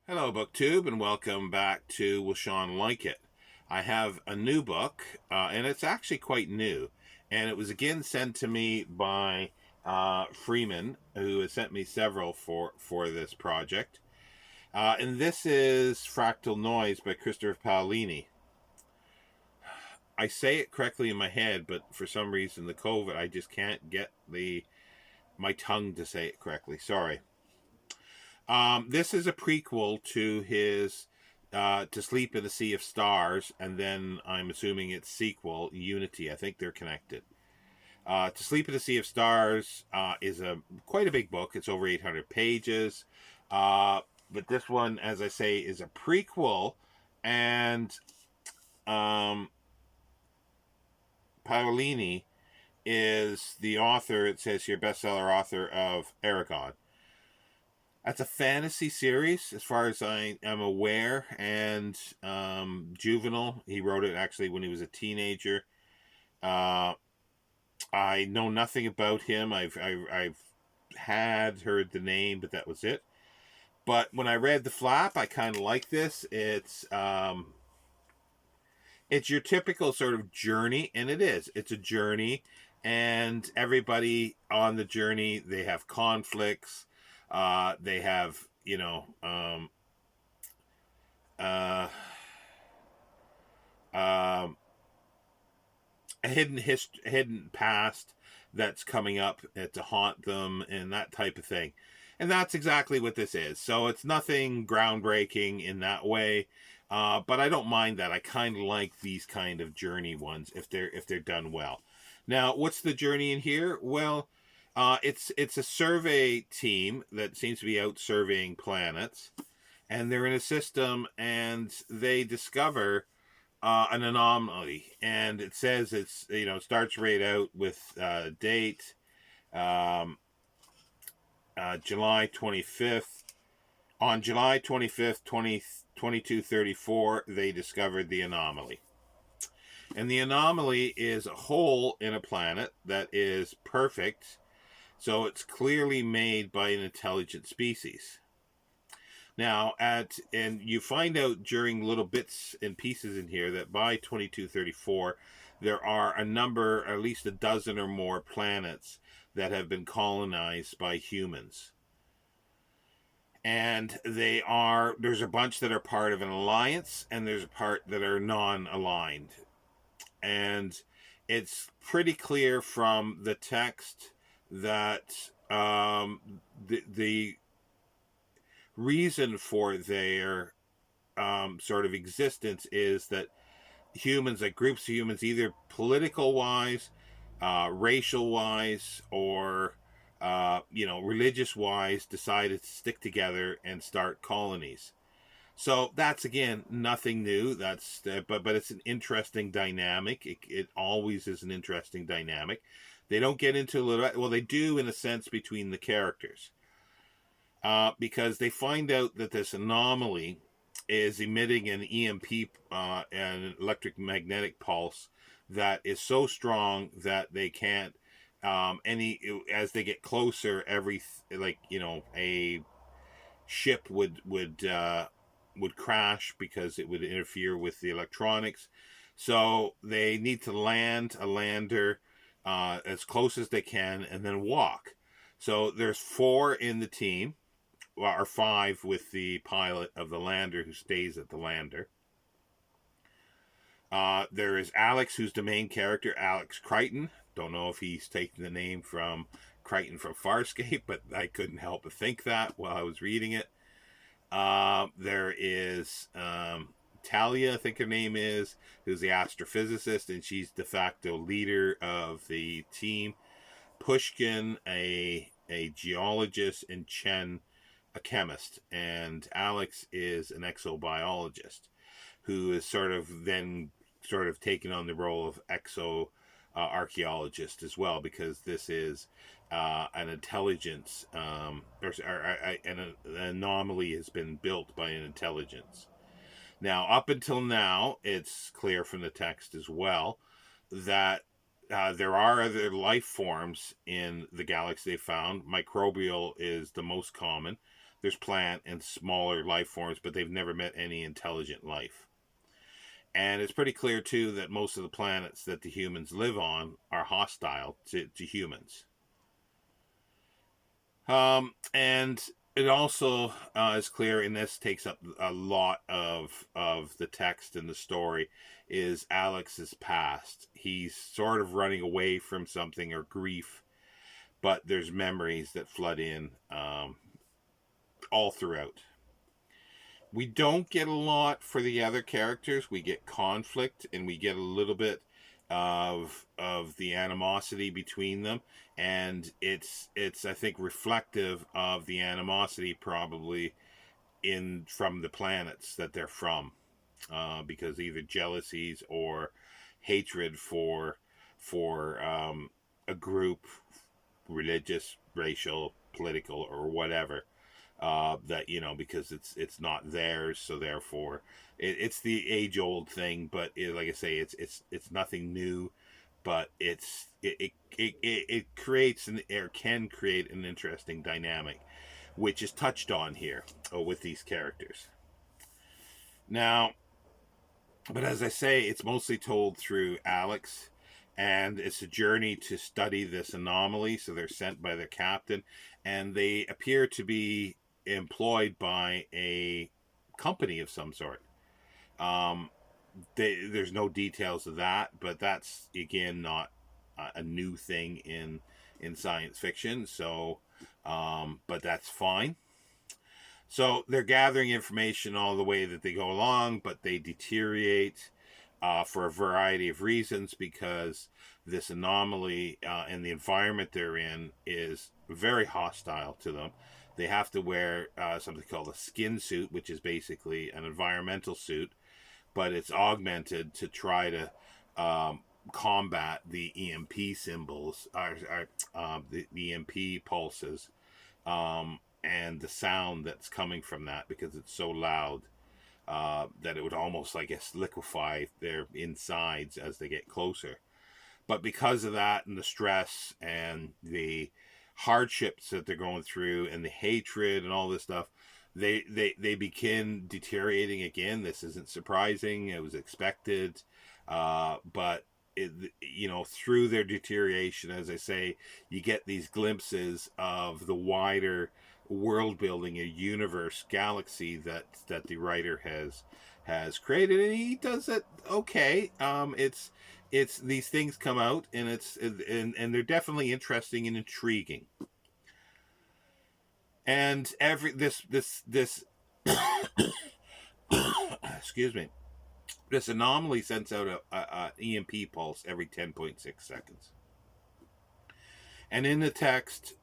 Hello, BookTube, and welcome back to Will Shawn Like It? I have a new book, and it's actually quite new. And it was again sent to me by Freeman, who has sent me several for this project. And this is Fractal Noise by Christopher Paolini. I say it correctly in my head, but for some reason, the COVID, I just can't get my tongue to say it correctly. Sorry. This is a prequel to his To Sleep in a Sea of Stars, and then I'm assuming its sequel, Unity. I think they're connected. To Sleep in a Sea of Stars is quite a big book. It's over 800 pages. But this one, as I say, is a prequel, and um, Paolini is the author, it says here, bestseller author of Aragon. That's a fantasy series, as far as I am aware, and juvenile. He wrote it actually when he was a teenager. I know nothing about him. I've had heard the name, but that was it. But when I read the flap, I kind of like this. It's your typical sort of journey, and it is. It's a journey, and everybody on the journey, they have conflicts. They have, uh, um, a hidden past that's coming up to haunt them, and that type of thing. And that's exactly what this is. So it's nothing groundbreaking in that way, but I don't mind that. I kind of like these kind of journey ones if they're done well. Now, what's the journey in here? Well, it's a survey team that seems to be out surveying planets, and they're in a system, and they discover an anomaly, and it says starts right out with date, um, July 25th. On July 25th, 2234, they discovered the anomaly. And the anomaly is a hole in a planet that is perfect. So it's clearly made by an intelligent species. Now, and you find out during little bits and pieces in here that by 2234, there are a number, at least a dozen or more planets that have been colonized by humans. And there's a bunch that are part of an alliance, and there's a part that are non-aligned. And it's pretty clear from the text that the reason for their sort of existence is that humans, like groups of humans, either political wise, racial wise, or religious wise, decided to stick together and start colonies. So that's again nothing new. But it's an interesting dynamic. It always is an interesting dynamic. They don't get into a little. Well, they do in a sense between the characters, because they find out that this anomaly is emitting an EMP, an electromagnetic pulse, that is so strong that they can't as they get closer, a ship would crash because it would interfere with the electronics. So they need to land a lander as close as they can and then walk. So there's 4 in the team, or 5 with the pilot of the lander who stays at the lander. There is Alex, who's the main character, Alex Crichton. Don't know if he's taking the name from Crichton from Farscape, but I couldn't help but think that while I was reading it. There is Talia, I think her name is, who's the astrophysicist, and she's de facto leader of the team. Pushkin, a geologist, and Chen, a chemist, and Alex is an exobiologist who is sort of taken on the role of archaeologist as well, because this is an intelligence, an anomaly has been built by an intelligence. Now, up until now, it's clear from the text as well that there are other life forms in the galaxy they found. Microbial is the most common. there's plant and smaller life forms, but they've never met any intelligent life. And it's pretty clear, too, that most of the planets that the humans live on are hostile to humans. And it also is clear, and this takes up a lot of the text in the story, is Alex's past. He's sort of running away from something or grief, but there's memories that flood in all throughout. We don't get a lot for the other characters. We get conflict, and we get a little bit of the animosity between them, and it's I think reflective of the animosity probably from the planets that they're from, because either jealousies or hatred for a group, religious, racial, political, or whatever, that, you know, because it's not theirs, so therefore it's the age old thing. But like I say, it's nothing new, but it creates or can create an interesting dynamic, which is touched on here with these characters. Now, but as I say, it's mostly told through Alex, and it's a journey to study this anomaly. So they're sent by their captain, and they appear to be employed by a company of some sort. There's no details of that, but that's again not a new thing in science fiction. So, but that's fine. So they're gathering information all the way that they go along, but they deteriorate for a variety of reasons, because this anomaly and the environment they're in is very hostile to them. They have to wear something called a skin suit, which is basically an environmental suit, but it's augmented to try to combat the EMP symbols, the EMP pulses, and the sound that's coming from that, because it's so loud that it would almost, I guess, liquefy their insides as they get closer. But because of that and the stress and the hardships that they're going through and the hatred and all this stuff, they begin deteriorating again. This isn't surprising. It was expected. But you know, through their deterioration, as I say, you get these glimpses of the wider world building, a universe, galaxy that the writer has created, and he does it okay. It's these things come out, and and they're definitely interesting and intriguing. And this excuse me, this anomaly sends out a EMP pulse every 10.6 seconds. And in the text,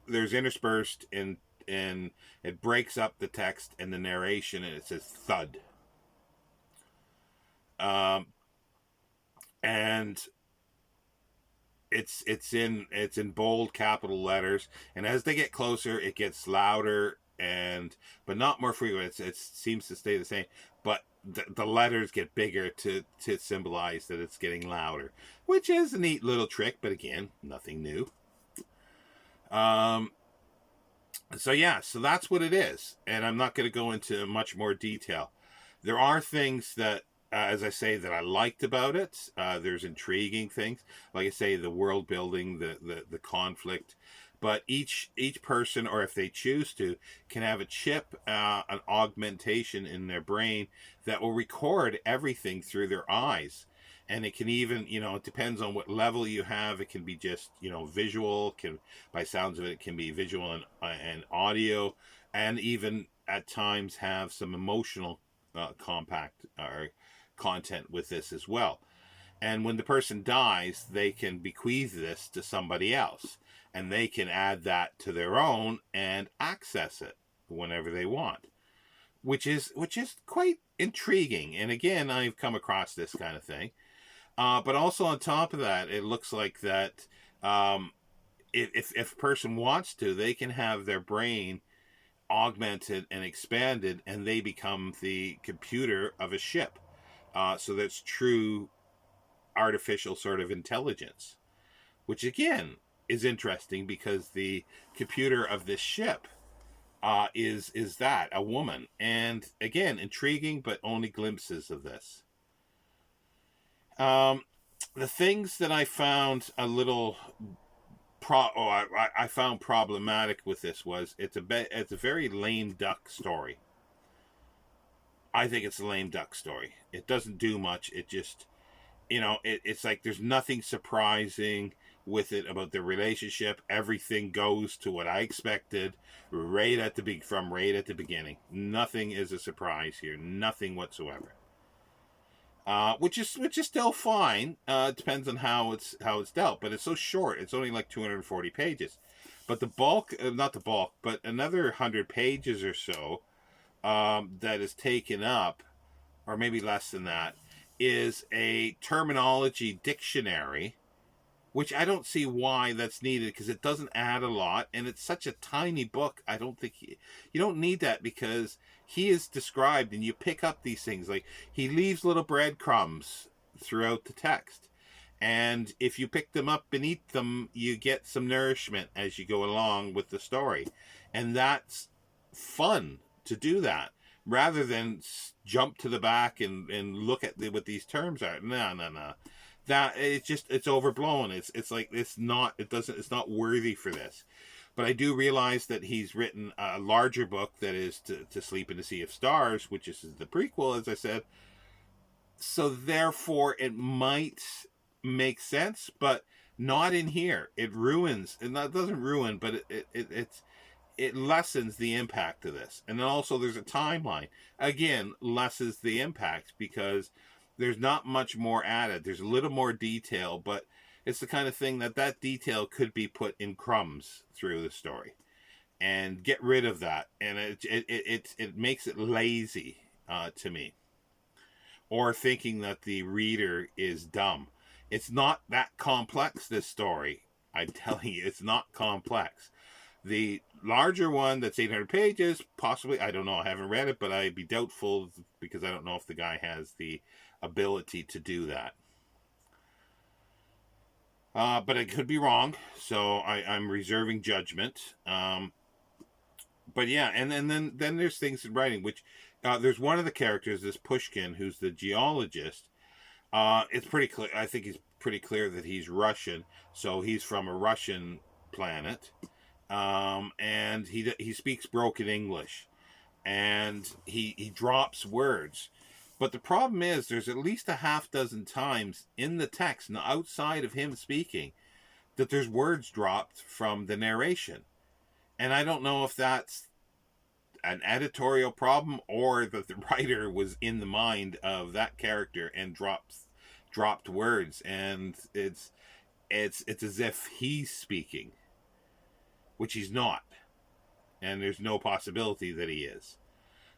there's interspersed and it breaks up the text and the narration, and it says thud. And it's in bold capital letters, and as they get closer, it gets louder, but not more frequent. It seems to stay the same, but the letters get bigger to symbolize that it's getting louder, which is a neat little trick, but again, nothing new. So yeah, so that's what it is, and I'm not going to go into much more detail. There are things that, as I say, that I liked about it. There's intriguing things, like I say, the world building, the conflict. But each person, or if they choose to, can have a chip, an augmentation in their brain that will record everything through their eyes. And it can even, you know, it depends on what level you have. It can be just, you know, visual. By sounds of it, it can be visual and audio, and even at times have some emotional compact or content with this as well. And when the person dies, they can bequeath this to somebody else, and they can add that to their own and access it whenever they want, which is quite intriguing. And again, I've come across this kind of thing. But also on top of that, it looks like that if a person wants to, they can have their brain augmented and expanded, and they become the computer of a ship. So that's true artificial sort of intelligence, which again is interesting, because the computer of this ship is that a woman? And again, intriguing, but only glimpses of this. Um, the things that I found a little I found problematic with this was it's a very lame duck story. I think it's a lame duck story. It doesn't do much. It just, it's like there's nothing surprising with it about their relationship. Everything goes to what I expected right at the beginning. Nothing is a surprise here. Nothing whatsoever. Which is still fine. Depends on how it's dealt, but it's so short. It's only like 240 pages. But the bulk, not the bulk, but another 100 pages or so that is taken up, or maybe less than that, is a terminology dictionary, which I don't see why that's needed, because it doesn't add a lot, and it's such a tiny book. I don't think you don't need that, because he is described, and you pick up these things. Like, he leaves little breadcrumbs throughout the text, and if you pick them up and eat them, you get some nourishment as you go along with the story, and that's fun to do that, rather than jump to the back and look at what these terms are. No. That it's overblown. It's like it's not worthy for this. But I do realize that he's written a larger book that is to Sleep in the Sea of Stars, which is the prequel, as I said. So therefore, it might make sense, but not in here. It ruins, and that doesn't ruin, but it lessens the impact of this. And then also there's a timeline. Again, lessens the impact, because there's not much more added. There's a little more detail, but it's the kind of thing that detail could be put in crumbs through the story, and get rid of that. And it makes it lazy to me, or thinking that the reader is dumb. It's not that complex, this story. I'm telling you, it's not complex. The larger one that's 800 pages, possibly, I don't know, I haven't read it, but I'd be doubtful, because I don't know if the guy has the ability to do that. But I could be wrong, so I'm reserving judgment. But yeah, and then there's things in writing, which there's one of the characters, this Pushkin, who's the geologist. It's pretty clear. I think it's pretty clear that he's Russian, so he's from a Russian planet. And he speaks broken English, and he drops words. But the problem is, there's at least a half dozen times in the text, outside of him speaking, that there's words dropped from the narration. And I don't know if that's an editorial problem, or that the writer was in the mind of that character and dropped words, and it's as if he's speaking, which he's not, and there's no possibility that he is.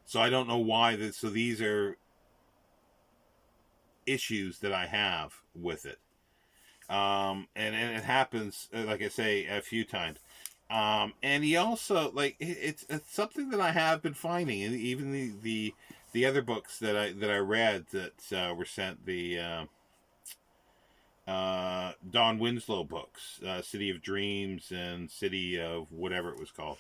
So I don't know why that. So these are issues that I have with it, and it happens, like I say, a few times. And he also, like, it's something that I have been finding, and even the other books that I read that were sent, the Don Winslow books, City of Dreams and City of whatever it was called.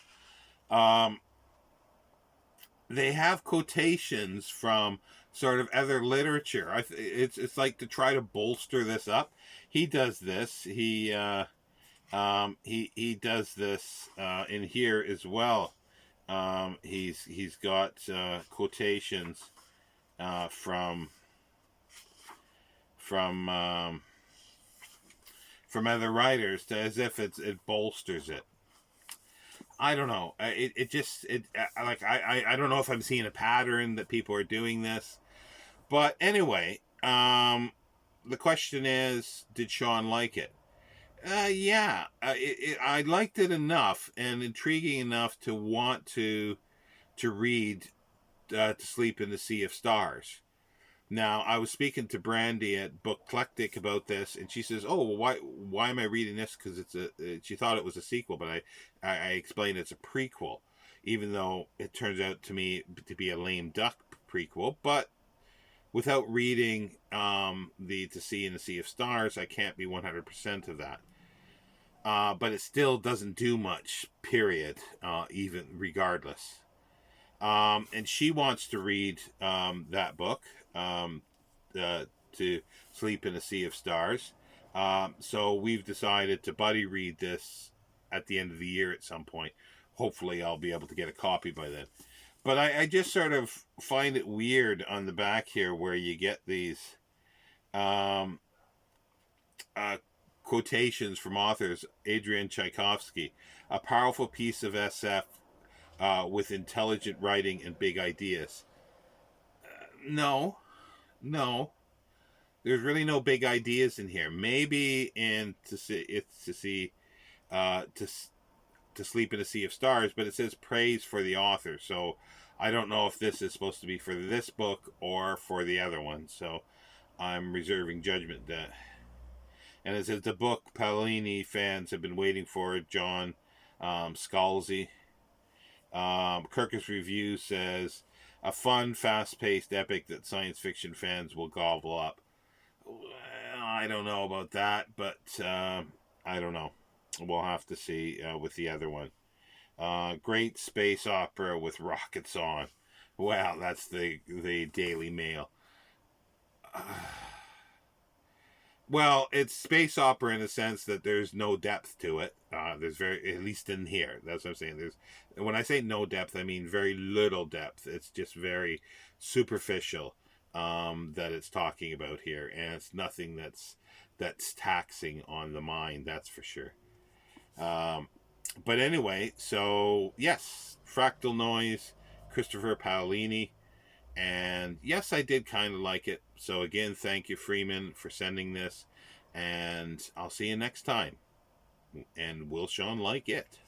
They have quotations from sort of other literature. It's like to try to bolster this up. He does this. He does this in here as well. He's got quotations from other writers, as if it bolsters it. I don't know. I don't know if I'm seeing a pattern that people are doing this, but anyway, the question is, did Shawn like it? Yeah, I liked it enough and intriguing enough to want to read To Sleep in the Sea of Stars. Now, I was speaking to Brandy at Booklectic about this, and she says, "Oh, well, why am I reading this?" Because she thought it was a sequel, but I explained it's a prequel, even though it turns out to me to be a lame duck prequel. But without reading the To Sea in the Sea of Stars, I can't be 100% of that. but it still doesn't do much, period, even regardless. And she wants to read that book, um, To Sleep in a Sea of Stars. So we've decided to buddy read this at the end of the year at some point. Hopefully, I'll be able to get a copy by then. But I just sort of find it weird on the back here where you get these um, uh, quotations from authors. Adrian Tchaikovsky, a powerful piece of SF with intelligent writing and big ideas. No, no, there's really no big ideas in here. Maybe in to see uh, to to sleep in a sea of stars, but it says praise for the author. So I don't know if this is supposed to be for this book or for the other one. So I'm reserving judgment. That and it says the book Paolini fans have been waiting for. John Scalzi. Kirkus Review says a fun, fast-paced epic that science fiction fans will gobble up. Well, I don't know about that, but I don't know. We'll have to see with the other one. Great space opera with rockets on. Wow, that's the Daily Mail. Well, it's space opera in a sense that there's no depth to it. There's very, at least in here. That's what I'm saying. There's, when I say no depth, I mean very little depth. It's just very superficial that it's talking about here, and it's nothing that's taxing on the mind. That's for sure. But anyway, so yes, Fractal Noise, Christopher Paolini. And yes, I did kind of like it. So again, thank you, Freeman, for sending this. And I'll see you next time. And will Shawn like it?